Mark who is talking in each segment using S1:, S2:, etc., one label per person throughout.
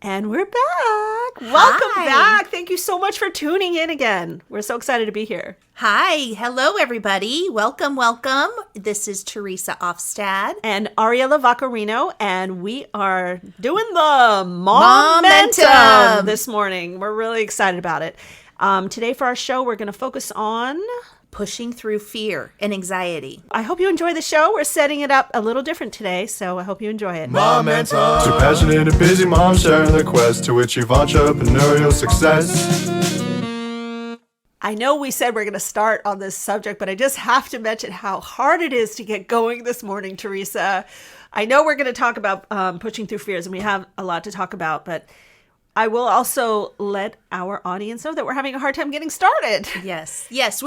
S1: And we're back.
S2: Hi.
S1: Welcome back. Thank you so much for tuning in again. We're so excited to be here.
S2: Hi. Hello, everybody. Welcome, welcome. This is Teresa Offstad.
S1: And Ariella Vaccarino, and we are doing the Momentum this morning. We're really excited about it. Today for our show, we're going to focus on
S2: Pushing through fear and anxiety.
S1: I hope you enjoy the show. We're setting it up a little different today, so I hope you enjoy it.
S3: Momentum. Two passionate and busy moms sharing their quest to achieve entrepreneurial success.
S1: I know we said we're going to start on this subject, but I just have to mention how hard it is to get going this morning, Teresa. I know we're going to talk about pushing through fears, and we have a lot to talk about, but I will also let our audience know that we're having a hard time getting started.
S2: Yes.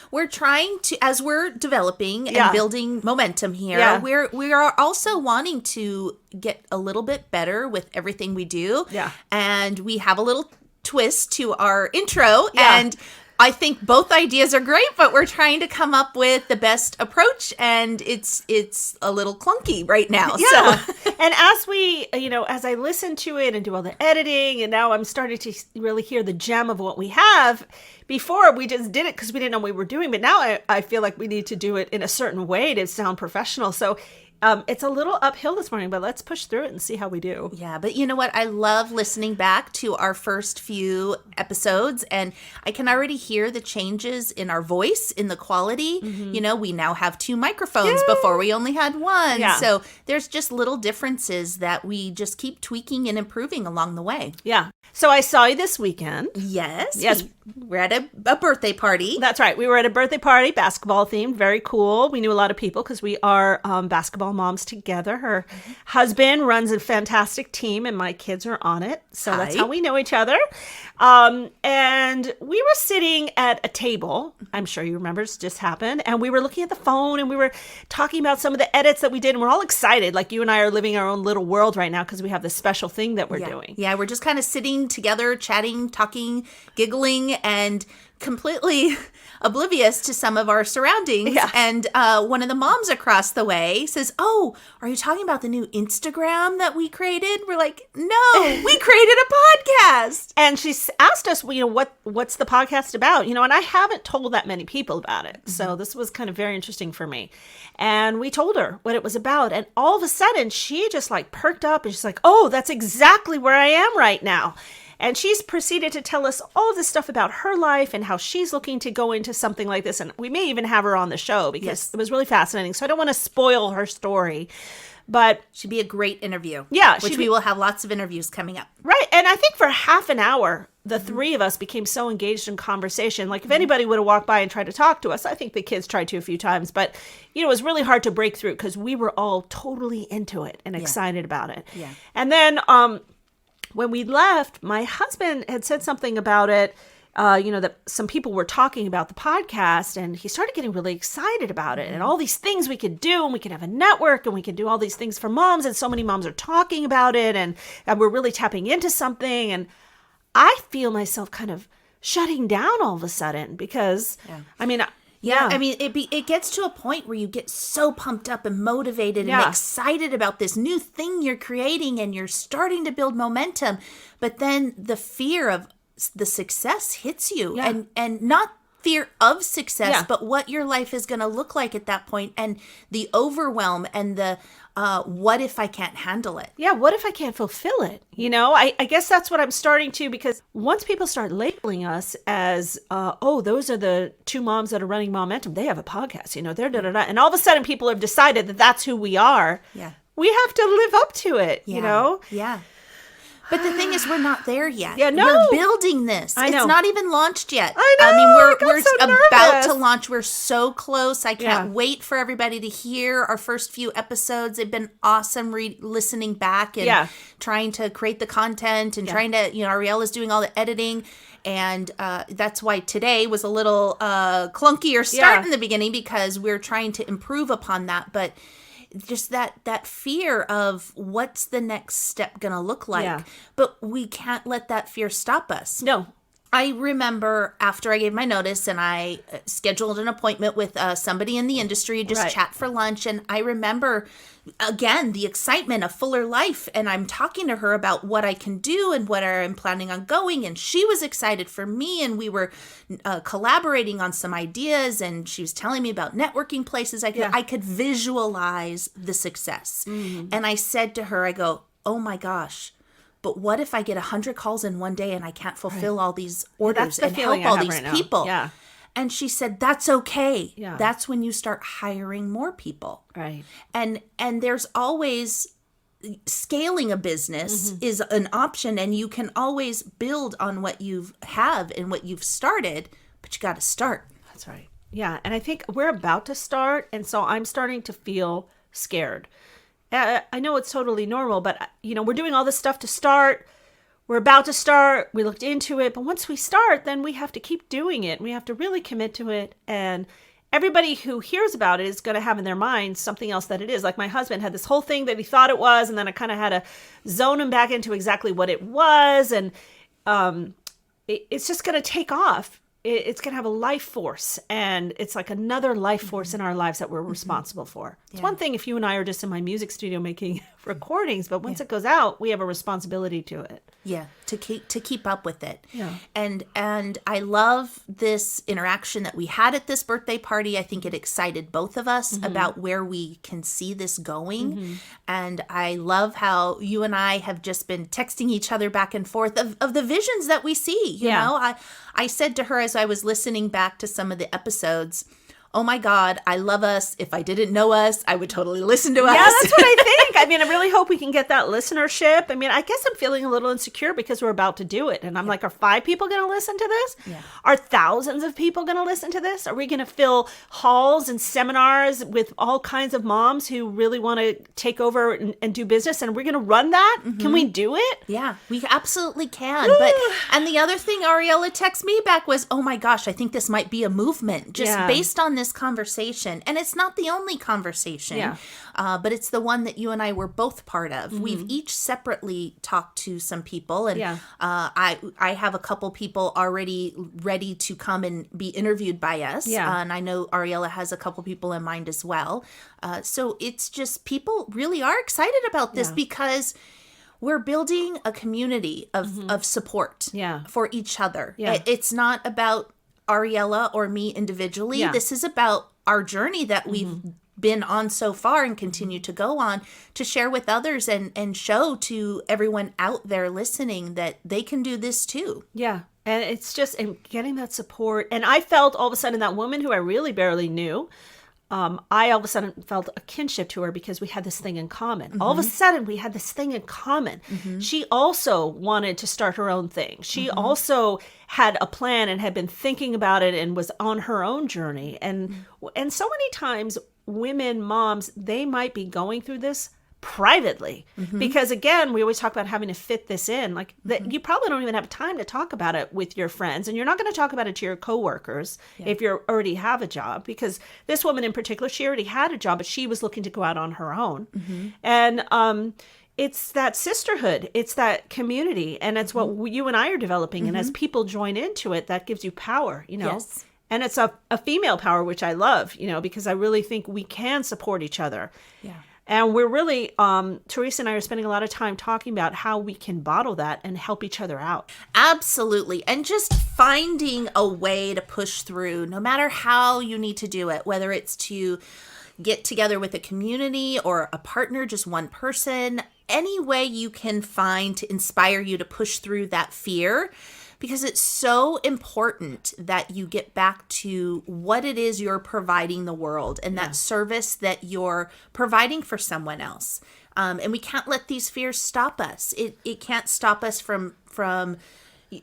S2: We're trying to, as we're developing and building momentum here, we are also wanting to get a little bit better with everything we do.
S1: Yeah.
S2: And we have a little twist to our intro, and I think both ideas are great, but we're trying to come up with the best approach, and it's a little clunky right now.
S1: Yeah.
S2: So.
S1: And as I listen to it and do all the editing, and now I'm starting to really hear the gem of what we have. Before, we just did it because we didn't know what we were doing, but now I feel like we need to do it in a certain way to sound professional. So it's a little uphill this morning, but let's push through it and see how we do.
S2: Yeah, but you know what? I love listening back to our first few episodes, and I can already hear the changes in our voice, in the quality. Mm-hmm. You know, we now have 2 microphones. Before we only had 1.
S1: Yeah.
S2: So there's just little differences that we just keep tweaking and improving along the way.
S1: Yeah. So I saw you this weekend.
S2: Yes. We're at a birthday party.
S1: That's right. We were at a birthday party, basketball themed, very cool. We knew a lot of people because we are basketball moms together. Her husband runs a fantastic team, and my kids are on it. So that's how we know each other. And we were sitting at a table. I'm sure you remember, this just happened. And we were looking at the phone, and we were talking about some of the edits that we did. And we're all excited. Like, you and I are living our own little world right now because we have this special thing that we're doing. Yeah,
S2: we're just kind of sitting together, chatting, talking, giggling, and completely oblivious to some of our surroundings.
S1: Yeah.
S2: And one of the moms across the way says, "Oh, are you talking about the new Instagram that we created?" We're like, "No, we created a podcast."
S1: And she asked us, what's the podcast about? And I haven't told that many people about it. Mm-hmm. So this was kind of very interesting for me. And we told her what it was about. And all of a sudden, she just like perked up, and she's like, "Oh, that's exactly where I am right now." And she's proceeded to tell us all of this stuff about her life and how she's looking to go into something like this. And we may even have her on the show because it was really fascinating. So I don't want to spoil her story, but
S2: she'd be a great interview.
S1: Yeah.
S2: Which we will have lots of interviews coming up.
S1: Right. And I think for half an hour, the 3 of us became so engaged in conversation. Like, if anybody would have walked by and tried to talk to us, I think the kids tried to a few times, but it was really hard to break through because we were all totally into it and excited about it.
S2: Yeah.
S1: And then, when we left, my husband had said something about it, that some people were talking about the podcast, and he started getting really excited about it and all these things we could do, and we could have a network, and we could do all these things for moms, and so many moms are talking about it, and we're really tapping into something. And I feel myself kind of shutting down all of a sudden because,
S2: it gets to a point where you get so pumped up and motivated and excited about this new thing you're creating, and you're starting to build momentum. But then the fear of the success hits you, and not fear of success, but what your life is going to look like at that point, and the overwhelm and the what if I can't handle it?
S1: Yeah, what if I can't fulfill it? I guess that's what I'm starting to, because once people start labeling us as, those are the 2 moms that are running Momentum, they have a podcast, they're da-da-da. And all of a sudden people have decided that that's who we are.
S2: Yeah.
S1: We have to live up to it,
S2: Yeah. But the thing is, we're not there yet.
S1: Yeah, no.
S2: We're building this.
S1: I know.
S2: It's not even launched yet.
S1: I know.
S2: We're
S1: so
S2: about
S1: nervous.
S2: to launch. We're so close. I can't wait for everybody to hear our first few episodes. They've been awesome listening back and trying to create the content and trying to, Ariella's doing all the editing. And that's why today was a little clunkier start in the beginning, because we're trying to improve upon that. But just that fear of what's the next step going to look like. Yeah. But we can't let that fear stop us.
S1: No.
S2: I remember after I gave my notice and I scheduled an appointment with somebody in the industry, just chat for lunch. And I remember, again, the excitement of Fuller Life. And I'm talking to her about what I can do and what I'm planning on going. And she was excited for me. And we were collaborating on some ideas. And she was telling me about networking places. I could visualize the success. Mm-hmm. And I said to her, I go, oh my gosh. But what if I get 100 calls in one day and I can't fulfill all these orders and help all these people? Yeah. And she said, that's okay. Yeah. That's when you start hiring more people.
S1: Right.
S2: And there's always scaling a business is an option, and you can always build on what you have and what you've started, but you got to start.
S1: That's right. Yeah. And I think we're about to start. And so I'm starting to feel scared. I know it's totally normal, but, we're doing all this stuff to start. We're about to start. We looked into it. But once we start, then we have to keep doing it. We have to really commit to it. And everybody who hears about it is going to have in their mind something else that it is. Like my husband had this whole thing that he thought it was, and then I kind of had to zone him back into exactly what it was. And it's just going to take off. It's going to have a life force, and it's like another life force in our lives that we're responsible for. It's one thing if you and I are just in my music studio making recordings, but once it goes out, we have a responsibility to it.
S2: Yeah, to keep up with it. Yeah. And I love this interaction that we had at this birthday party. I think it excited both of us about where we can see this going. And I love how you and I have just been texting each other back and forth of the visions that we see. You know, I said to her as I was listening back to some of the episodes, oh my God, I love us. If I didn't know us, I would totally listen to us.
S1: Yeah, that's what I think. I really hope we can get that listenership. I guess I'm feeling a little insecure because we're about to do it. And I'm like, are 5 people going to listen to this? Yeah. Are thousands of people going to listen to this? Are we going to fill halls and seminars with all kinds of moms who really want to take over and do business? And we're going to run that? Can we do it?
S2: Yeah, we absolutely can. And the other thing Ariella texted me back was, oh my gosh, I think this might be a movement just based on this conversation. And it's not the only conversation, but it's the one that you and I were both part of. We've each separately talked to some people, and I have a couple people already ready to come and be interviewed by us. And I know Ariella has a couple people in mind as well. So it's just people really are excited about this because we're building a community of support for each other. It's not about Ariella or me individually. This is about our journey that we've been on so far and continue to go on, to share with others and show to everyone out there listening that they can do this too.
S1: Yeah. And it's just getting that support. And I felt all of a sudden that woman who I really barely knew, I all of a sudden felt a kinship to her because we had this thing in common. All of a sudden we had this thing in common. She also wanted to start her own thing. She also had a plan and had been thinking about it and was on her own journey. And so many times women, moms, they might be going through this privately because, again, we always talk about having to fit this in. Like that, you probably don't even have time to talk about it with your friends, and you're not going to talk about it to your coworkers if you already have a job, because this woman in particular, she already had a job, but she was looking to go out on her own. And it's that sisterhood, it's that community, and it's what you and I are developing. And as people join into it, that gives you power,
S2: Yes.
S1: And it's a female power, which I love, because I really think we can support each other. Yeah. And we're really, Teresa and I are spending a lot of time talking about how we can bottle that and help each other out.
S2: Absolutely. And just finding a way to push through, no matter how you need to do it, whether it's to get together with a community or a partner, just one person, any way you can find to inspire you to push through that fear. Because it's so important that you get back to what it is you're providing the world and that service that you're providing for someone else. And we can't let these fears stop us. It can't stop us from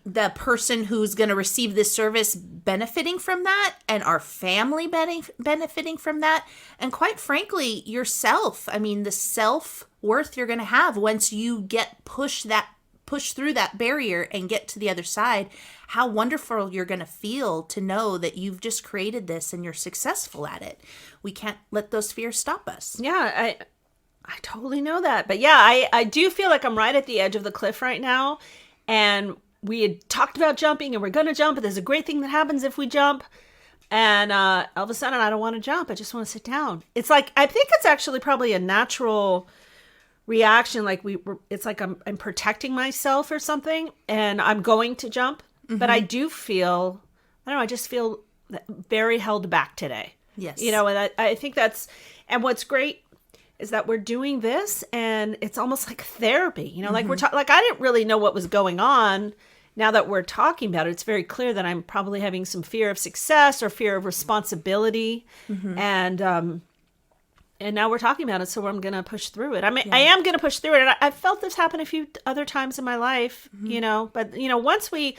S2: the person who's going to receive this service benefiting from that, and our family benefiting from that. And quite frankly, yourself. The self-worth you're going to have once you get push through that barrier and get to the other side, how wonderful you're going to feel to know that you've just created this and you're successful at it. We can't let those fears stop us.
S1: Yeah, I totally know that. But yeah, I do feel like I'm right at the edge of the cliff right now. And we had talked about jumping and we're going to jump, and there's a great thing that happens if we jump. And all of a sudden, I don't want to jump. I just want to sit down. It's like, I think it's actually probably a natural reaction. Like it's like I'm protecting myself or something, and I'm going to jump. But I do feel, I don't know, I just feel very held back today.
S2: Yes.
S1: You know, and I think that's, and what's great is that we're doing this, and it's almost like therapy. You know, like we're talking, like I didn't really know what was going on. Now that we're talking about it, it's very clear that I'm probably having some fear of success or fear of responsibility. And now we're talking about it, so I'm going to push through it. I mean, I am going to push through it. And I felt this happen a few other times in my life, you know, but you know, once we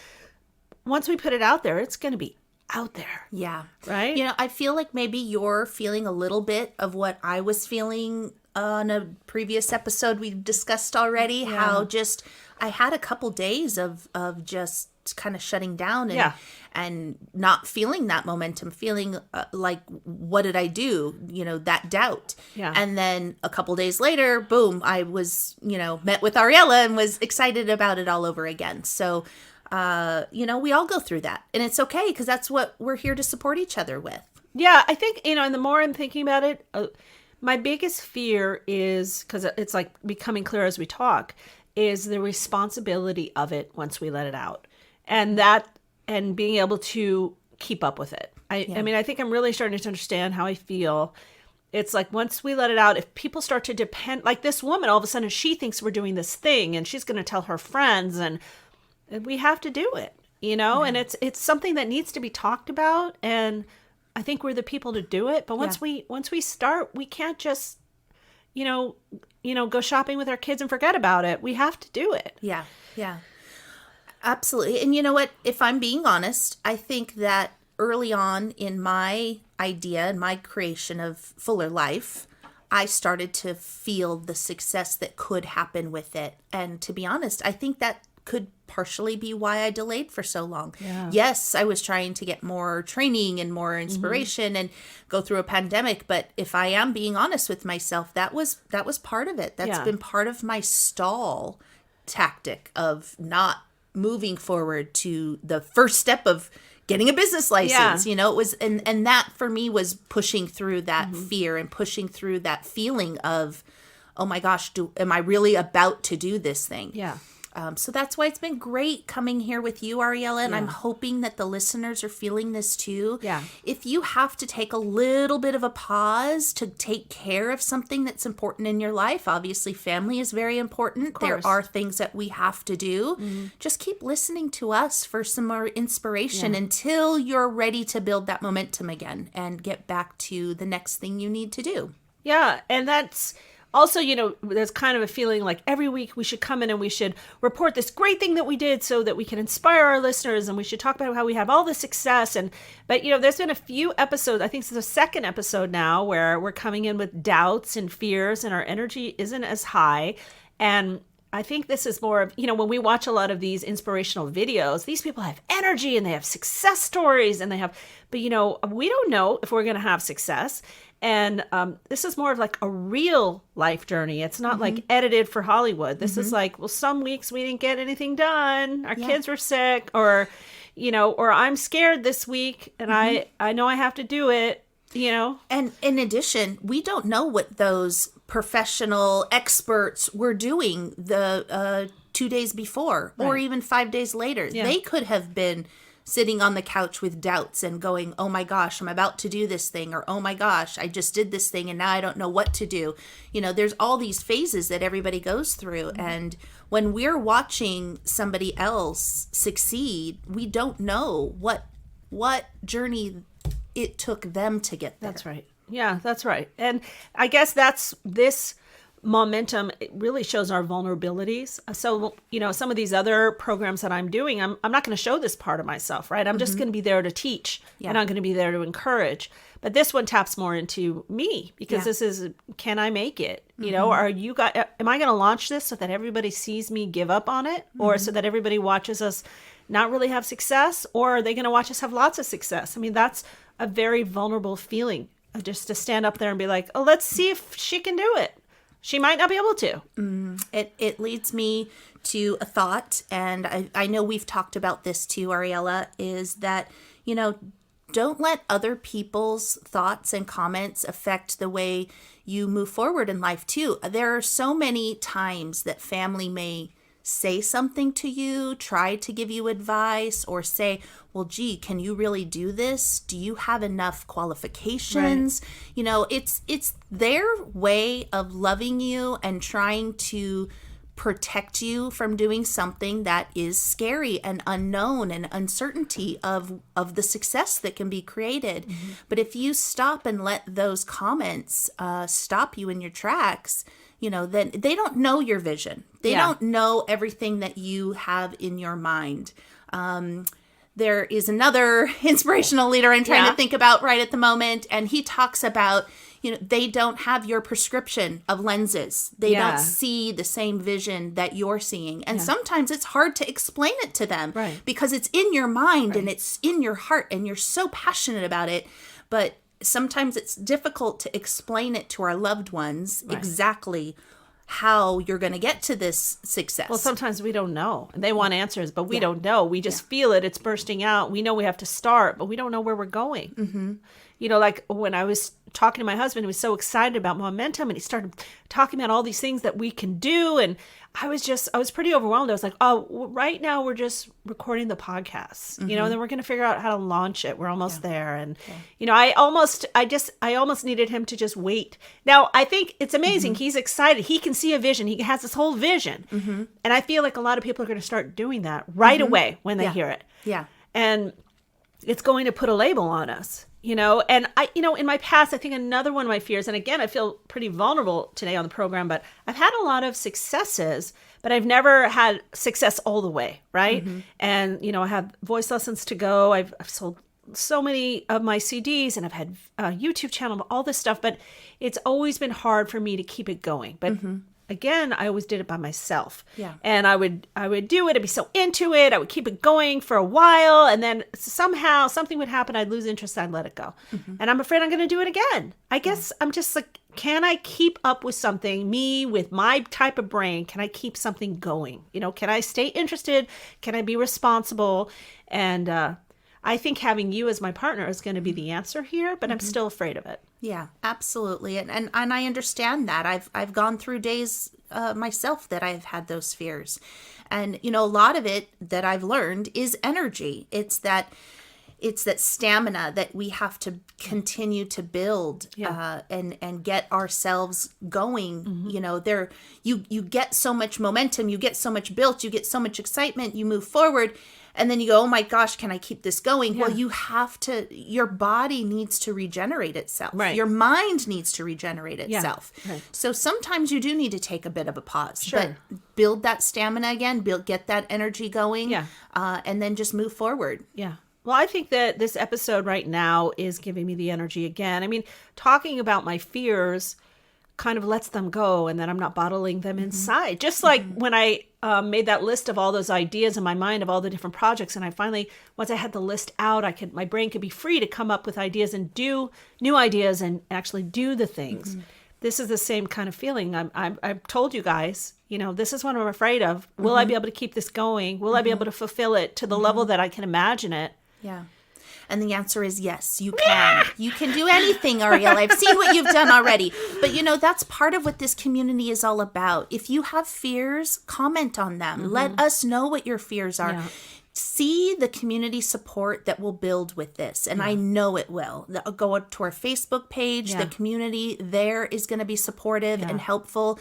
S1: put it out there, it's going to be out there.
S2: Yeah.
S1: Right?
S2: You know, I feel like maybe you're feeling a little bit of what I was feeling on a previous episode we discussed already, how just I had a couple days of just kind of shutting down and not feeling that momentum, feeling like, what did I do? You know, that doubt.
S1: Yeah.
S2: And then a couple days later, boom, I was, you know, met with Ariella and was excited about it all over again. So, you know, we all go through that, and it's okay, because that's what we're here to support each other with.
S1: Yeah, I think, you know, and the more I'm thinking about it, my biggest fear is, because it's like becoming clear as we talk, is the responsibility of it once we let it out, and being able to keep up with it. I mean, I think I'm really starting to understand how I feel. It's like once we let it out, if people start to depend, like this woman, all of a sudden she thinks we're doing this thing and she's going to tell her friends, and we have to do it, you know, and it's something that needs to be talked about. And I think we're the people to do it. But once we start, we can't just, you know, go shopping with our kids and forget about it. We have to do it.
S2: Yeah. Yeah. Absolutely. And you know what? If I'm being honest, I think that early on in my idea and my creation of Fuller Life, I started to feel the success that could happen with it. And to be honest, I think that could partially be why I delayed for so long. Yeah. Yes, I was trying to get more training and more inspiration and go through a pandemic. But if I am being honest with myself, that was part of it. That's been part of my stall tactic of not moving forward to the first step of getting a business license. You know, it was, and that for me was pushing through that fear and pushing through that feeling of, oh my gosh, am I really about to do this thing?
S1: Yeah.
S2: So that's why it's been great coming here with you, Ariella, and I'm hoping that the listeners are feeling this too.
S1: Yeah.
S2: If you have to take a little bit of a pause to take care of something that's important in your life, obviously family is very important. There are things that we have to do. Just keep listening to us for some more inspiration until you're ready to build that momentum again and get back to the next thing you need to do.
S1: Yeah, and that's also, you know, there's kind of a feeling like every week we should come in and we should report this great thing that we did so that we can inspire our listeners, and we should talk about how we have all this success. But, you know, there's been a few episodes, I think it's the second episode now, where we're coming in with doubts and fears and our energy isn't as high. And I think this is more of, you know, when we watch a lot of these inspirational videos, these people have energy and they have success stories and but, you know, we don't know if we're going to have success. And this is more of like a real life journey. It's not like edited for Hollywood. This is like, well, some weeks we didn't get anything done. Our kids were sick, or, you know, or I'm scared this week and I know I have to do it, you know. And
S2: in addition, we don't know what those professional experts were doing the 2 days before or even 5 days later. Yeah. They could have been sitting on the couch with doubts and going, oh my gosh, I'm about to do this thing, or oh my gosh, I just did this thing and now I don't know what to do. You know, there's all these phases that everybody goes through. And when we're watching somebody else succeed, we don't know what journey it took them to get there.
S1: That's right. Yeah, that's right. And I guess this momentum, it really shows our vulnerabilities. So, you know, some of these other programs that I'm doing, I'm not going to show this part of myself, right? I'm just going to be there to teach, and I'm going to be there to encourage. But this one taps more into me, because this is, can I make it? You know, am I going to launch this so that everybody sees me give up on it, or so that everybody watches us not really have success, or are they going to watch us have lots of success? I mean, that's a very vulnerable feeling, just to stand up there and be like, oh, let's see if she can do it. she might not be able to.
S2: It leads me to a thought, and I know we've talked about this too, Ariella, is that, don't let other people's thoughts and comments affect the way you move forward in life too. There are so many times that family may say something to you, try to give you advice, or say, well, gee, can you really do this? Do you have enough qualifications? Right. It's their way of loving you and trying to protect you from doing something that is scary and unknown and uncertainty of the success that can be created. Mm-hmm. But if you stop and let those comments stop you in your tracks, then they don't know your vision. They don't know everything that you have in your mind. There is another inspirational leader I'm trying to think about right at the moment, and he talks about, they don't have your prescription of lenses. They don't see the same vision that you're seeing. And sometimes it's hard to explain it to them because it's in your mind and it's in your heart and you're so passionate about it. But sometimes it's difficult to explain it to our loved ones exactly how you're going to get to this success.
S1: Well, sometimes we don't know. They want answers, but we don't know. We just feel it. It's bursting out. We know we have to start, but we don't know where we're going. Mm-hmm. Like when I was talking to my husband, he was so excited about momentum, and he started talking about all these things that we can do. And I was pretty overwhelmed. I was like, oh, right now we're just recording the podcast, and then we're going to figure out how to launch it. We're almost there. And, I almost needed him to just wait. Now, I think it's amazing. Mm-hmm. He's excited. He can see a vision. He has this whole vision. Mm-hmm. And I feel like a lot of people are going to start doing that right away when they hear it. Yeah. And it's going to put a label on us. And I, in my past, I think another one of my fears, and again, I feel pretty vulnerable today on the program, but I've had a lot of successes, but I've never had success all the way, right? Mm-hmm. And, I have voice lessons to go. I've sold so many of my CDs, and I've had a YouTube channel, all this stuff, but it's always been hard for me to keep it going. But again, I always did it by myself. Yeah. And I would do it. I'd be so into it. I would keep it going for a while. And then somehow something would happen. I'd lose interest. I'd let it go. Mm-hmm. And I'm afraid I'm going to do it again. I guess I'm just like, can I keep up with something? Me with my type of brain, can I keep something going? Can I stay interested? Can I be responsible? And I think having you as my partner is going to be the answer here, but I'm still afraid of it.
S2: Yeah, absolutely. And I understand that. I've gone through days myself that I've had those fears. And, a lot of it that I've learned is energy. It's that stamina that we have to continue to build and get ourselves going. Mm-hmm. You get so much momentum, you get so much built, you get so much excitement, you move forward. And then you go, oh my gosh, can I keep this going? Yeah. Well, your body needs to regenerate itself. Right. Your mind needs to regenerate itself. Yeah. Right. So sometimes you do need to take a bit of a pause. Sure. But build that stamina again, get that energy going, and then just move forward.
S1: Yeah. Well, I think that this episode right now is giving me the energy again. I mean, talking about my fears kind of lets them go, and then I'm not bottling them inside. Just like when I made that list of all those ideas in my mind of all the different projects, and I finally, once I had the list out, my brain could be free to come up with ideas and do new ideas and actually do the things. Mm-hmm. This is the same kind of feeling. I've told you guys, this is what I'm afraid of. Will I be able to keep this going? Will I be able to fulfill it to the level that I can imagine it?
S2: Yeah. And the answer is yes, you can. You can do anything, Ariella. I've seen what you've done already. But, that's part of what this community is all about. If you have fears, comment on them. Mm-hmm. Let us know what your fears are. Yeah. See the community support that will build with this. And I know it will. Go to our Facebook page. Yeah. The community there is going to be supportive and helpful.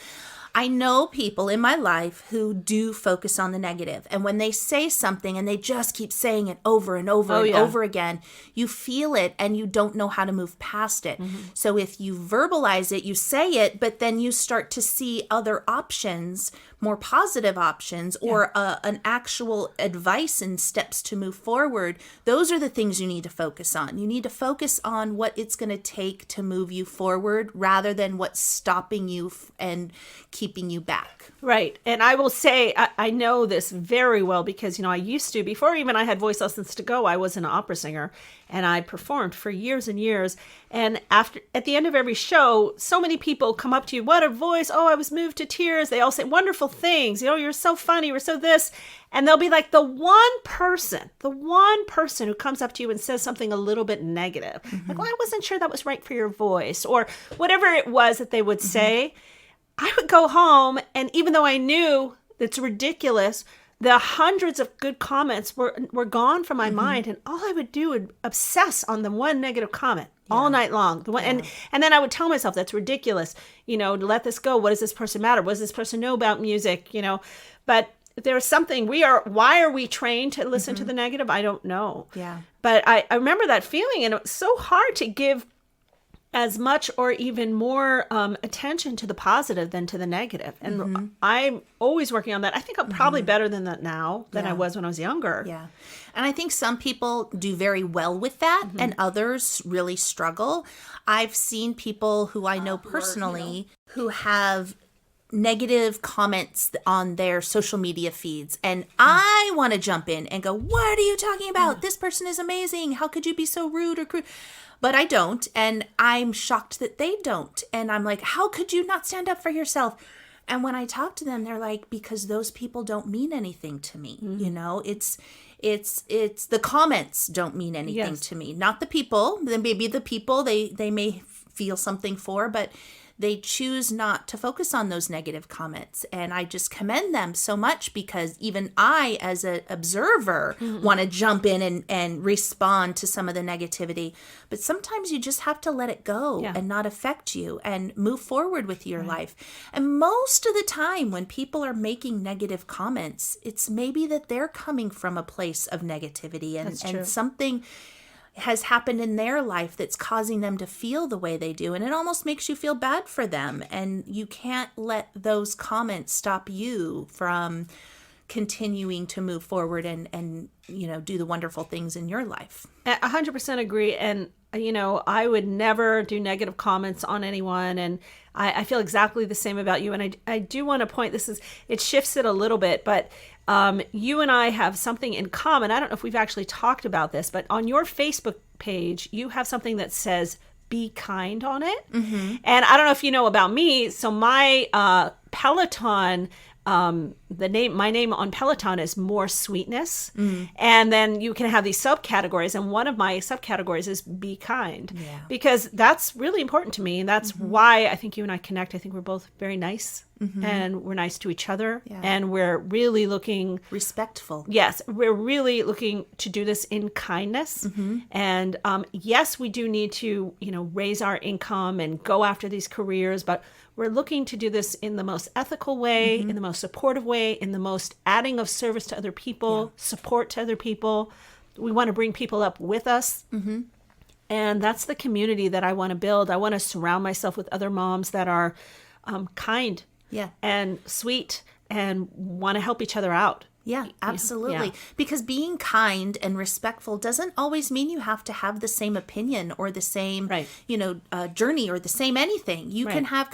S2: I know people in my life who do focus on the negative. And when they say something and they just keep saying it over and over over again, you feel it and you don't know how to move past it. Mm-hmm. So if you verbalize it, you say it, but then you start to see other options, more positive options, or an actual advice and steps to move forward. Those are the things you need to focus on. You need to focus on what it's going to take to move you forward rather than what's stopping you and keep keeping you back.
S1: Right. And I will say, I know this very well because, I used to, before even I had voice lessons to go, I was an opera singer and I performed for years and years. And at the end of every show, so many people come up to you, what a voice. Oh, I was moved to tears. They all say wonderful things. You're so funny. You're so this. And they'll be like the one person who comes up to you and says something a little bit negative. Like, well, I wasn't sure that was right for your voice, or whatever it was that they would say. I would go home, and even though I knew it's ridiculous, the hundreds of good comments were gone from my mind, and all I would do would obsess on the one negative comment all night long. And then I would tell myself, that's ridiculous. Let this go. What does this person matter? What does this person know about music? But there's something why are we trained to listen to the negative? I don't know.
S2: Yeah.
S1: But I remember that feeling, and it was so hard to give as much or even more attention to the positive than to the negative. And I'm always working on that. I think I'm probably better than that now than I was when I was younger.
S2: Yeah. And I think some people do very well with that and others really struggle. I've seen people who I know personally who have negative comments on their social media feeds. And I want to jump in and go, what are you talking about? This person is amazing. How could you be so rude or crude? But I don't, and I'm shocked that they don't. And I'm like, how could you not stand up for yourself? And when I talk to them, they're like, because those people don't mean anything to me. It's the comments don't mean anything to me, not the people. Then maybe the people they may feel something for, but they choose not to focus on those negative comments. And I just commend them so much, because even I, as an observer, want to jump in and respond to some of the negativity. But sometimes you just have to let it go and not affect you and move forward with your life. And most of the time when people are making negative comments, it's maybe that they're coming from a place of negativity and something has happened in their life that's causing them to feel the way they do. And it almost makes you feel bad for them. And you can't let those comments stop you from continuing to move forward and do the wonderful things in your life.
S1: 100% agree. And, I would never do negative comments on anyone. And I feel exactly the same about you. And I do want to point, it shifts it a little bit, but you and I have something in common. I don't know if we've actually talked about this, but on your Facebook page, you have something that says, be kind on it. And I don't know if you know about me. So my Peloton, my name on Peloton is More Sweetness. And then you can have these subcategories. And one of my subcategories is Be Kind. Because that's really important to me. And that's why I think you and I connect. I think we're both very nice. And we're nice to each other. And we're really looking...
S2: respectful.
S1: Yes. We're really looking to do this in kindness. And yes, we do need to, raise our income and go after these careers. But we're looking to do this in the most ethical way, in the most supportive way, in the most adding of service to other people, support to other people. We want to bring people up with us. And that's the community that I want to build. I want to surround myself with other moms that are kind and sweet and want to help each other out.
S2: Yeah, absolutely. Because being kind and respectful doesn't always mean you have to have the same opinion or the same, journey or the same anything. You can have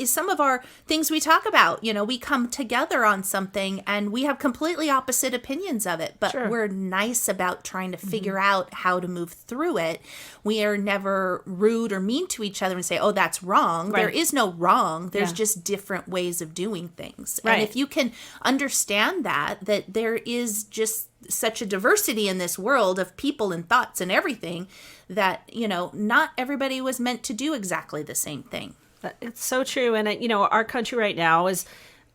S2: some of our things we talk about, we come together on something and we have completely opposite opinions of it, but we're nice about trying to figure out how to move through it. We are never rude or mean to each other and say, oh, that's wrong. There is no wrong. There's just different ways of doing things. And if you can understand that there is just such a diversity in this world of people and thoughts and everything that, not everybody was meant to do exactly the same thing.
S1: It's so true. And, our country right now is,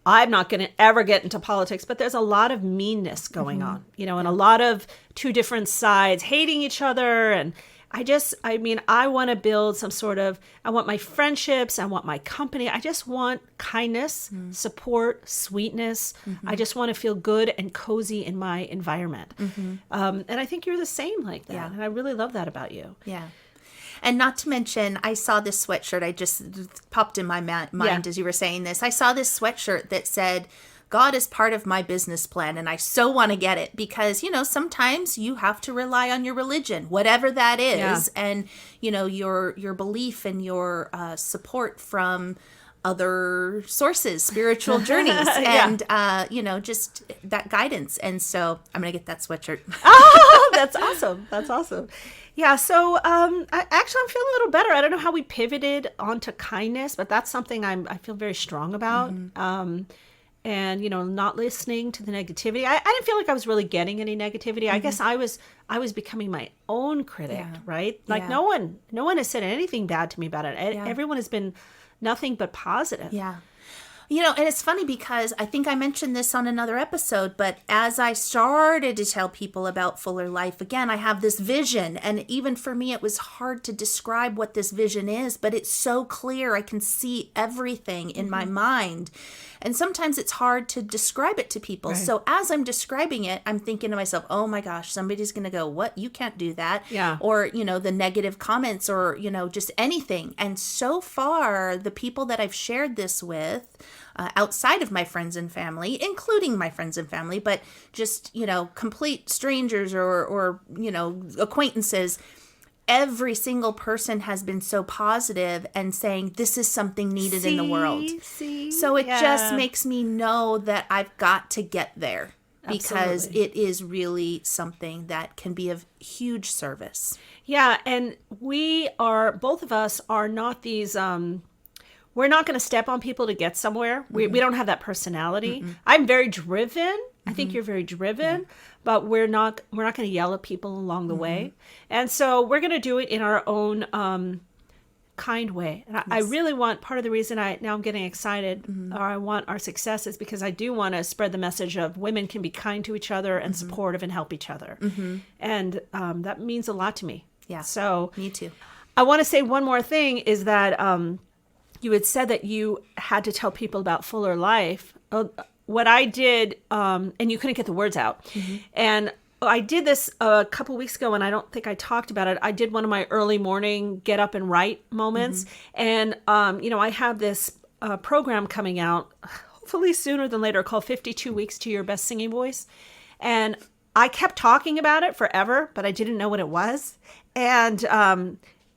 S1: I'm not going to ever get into politics, but there's a lot of meanness going on, and a lot of two different sides hating each other. And I want to build some sort of, I want my friendships, I want my company. I just want kindness, support, sweetness. I just want to feel good and cozy in my environment. And I think you're the same like that. And I really love that about you.
S2: Yeah. And not to mention, I saw this sweatshirt. I just popped in my mind as you were saying this. I saw this sweatshirt that said, God is part of my business plan, and I so want to get it because, sometimes you have to rely on your religion, whatever that is, and, your belief and your support from other sources, spiritual journees, and just that guidance. And so I'm gonna get that sweatshirt.
S1: Oh, that's awesome. That's awesome. Yeah. So I'm feeling a little better. I don't know how we pivoted onto kindness, but that's something I feel very strong about. And not listening to the negativity. I didn't feel like I was really getting any negativity. I guess I was becoming my own critic, right? Like no one has said anything bad to me about it. Everyone has been nothing but positive.
S2: Yeah. And it's funny because I think I mentioned this on another episode, but as I started to tell people about Fuller Life, again, I have this vision. And even for me, it was hard to describe what this vision is, but it's so clear. I can see everything in my mind. And sometimes it's hard to describe it to people. Right. So as I'm describing it, I'm thinking to myself, oh my gosh, somebody's going to go, what? You can't do that.
S1: Yeah.
S2: Or, the negative comments or, just anything. And so far, the people that I've shared this with, outside of my friends and family, including my friends and family, but just, complete strangers or acquaintances, every single person has been so positive and saying this is something needed in the world. So it just makes me know that I've got to get there because it is really something that can be of huge service.
S1: Yeah. And both of us are not these, we're not going to step on people to get somewhere. We don't have that personality. I'm very driven. I think you're very driven, but we're not going to yell at people along the way. And so we're going to do it in our own kind way. And I really want, part of the reason now I'm getting excited, or I want our success is because I do want to spread the message of women can be kind to each other and supportive and help each other. And that means a lot to me.
S2: Yeah.
S1: So
S2: me too.
S1: I want to say one more thing is that you had said that you had to tell people about Fuller Life. What I did, and you couldn't get the words out. And I did this a couple weeks ago, and I don't think I talked about it. I did one of my early morning get up and write moments. And, I have this program coming out, hopefully sooner than later, called 52 Weeks to Your Best Singing Voice. And I kept talking about it forever, but I didn't know what it was. And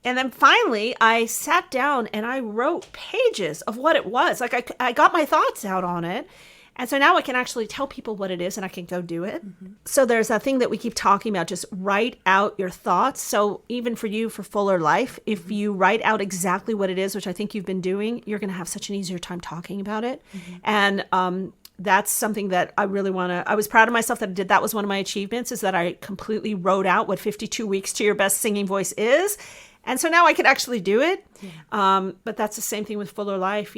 S1: then finally, I sat down and I wrote pages of what it was. Like I got my thoughts out on it. And so now I can actually tell people what it is and I can go do it. So there's that thing that we keep talking about, just write out your thoughts. So even for you, for Fuller Life, if you write out exactly what it is, which I think you've been doing, you're going to have such an easier time talking about it. And that's something that I really want to, I was proud of myself that I did. That was one of my achievements, is that I completely wrote out what 52 Weeks to Your Best Singing Voice is. And so now I can actually do it. But that's the same thing with Fuller Life.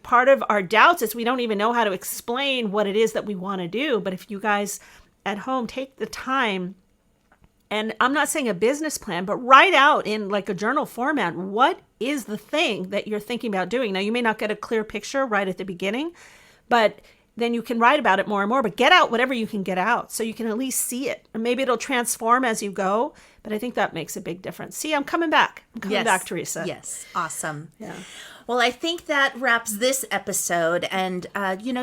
S1: Part of our doubts is we don't even know how to explain what it is that we want to do. But if you guys at home take the time, and I'm not saying a business plan, but write out in like a journal format, what is the thing that you're thinking about doing? Now, you may not get a clear picture right at the beginning, but then you can write about it more and more, but get out whatever you can get out so you can at least see it. And maybe it'll transform as you go, but I think that makes a big difference. See, I'm coming back. I'm coming back, Teresa.
S2: Yes. Awesome.
S1: Yeah.
S2: Well, I think that wraps this episode. And,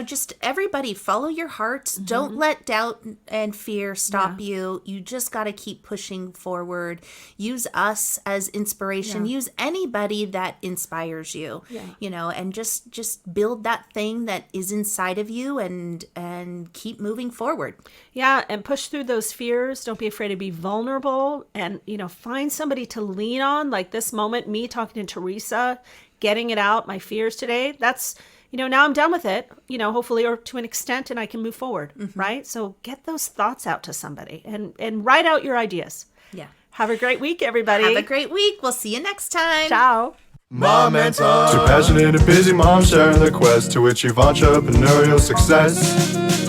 S2: just everybody follow your hearts. Don't let doubt and fear stop you. You just got to keep pushing forward. Use us as inspiration. Use anybody that inspires you, and just build that thing that is inside of you and keep moving forward.
S1: Yeah. And push through those fears. Don't be afraid to be vulnerable and, find somebody to lean on. Like this moment, me talking to Teresa, getting it out, my fears today, that's, now I'm done with it, hopefully, or to an extent, and I can move forward, right? So get those thoughts out to somebody and write out your ideas.
S2: Yeah.
S1: Have a great week, everybody.
S2: Have a great week. We'll see you next time.
S1: Ciao.
S3: Mom and Two passionate and busy moms sharing the quest to achieve entrepreneurial success.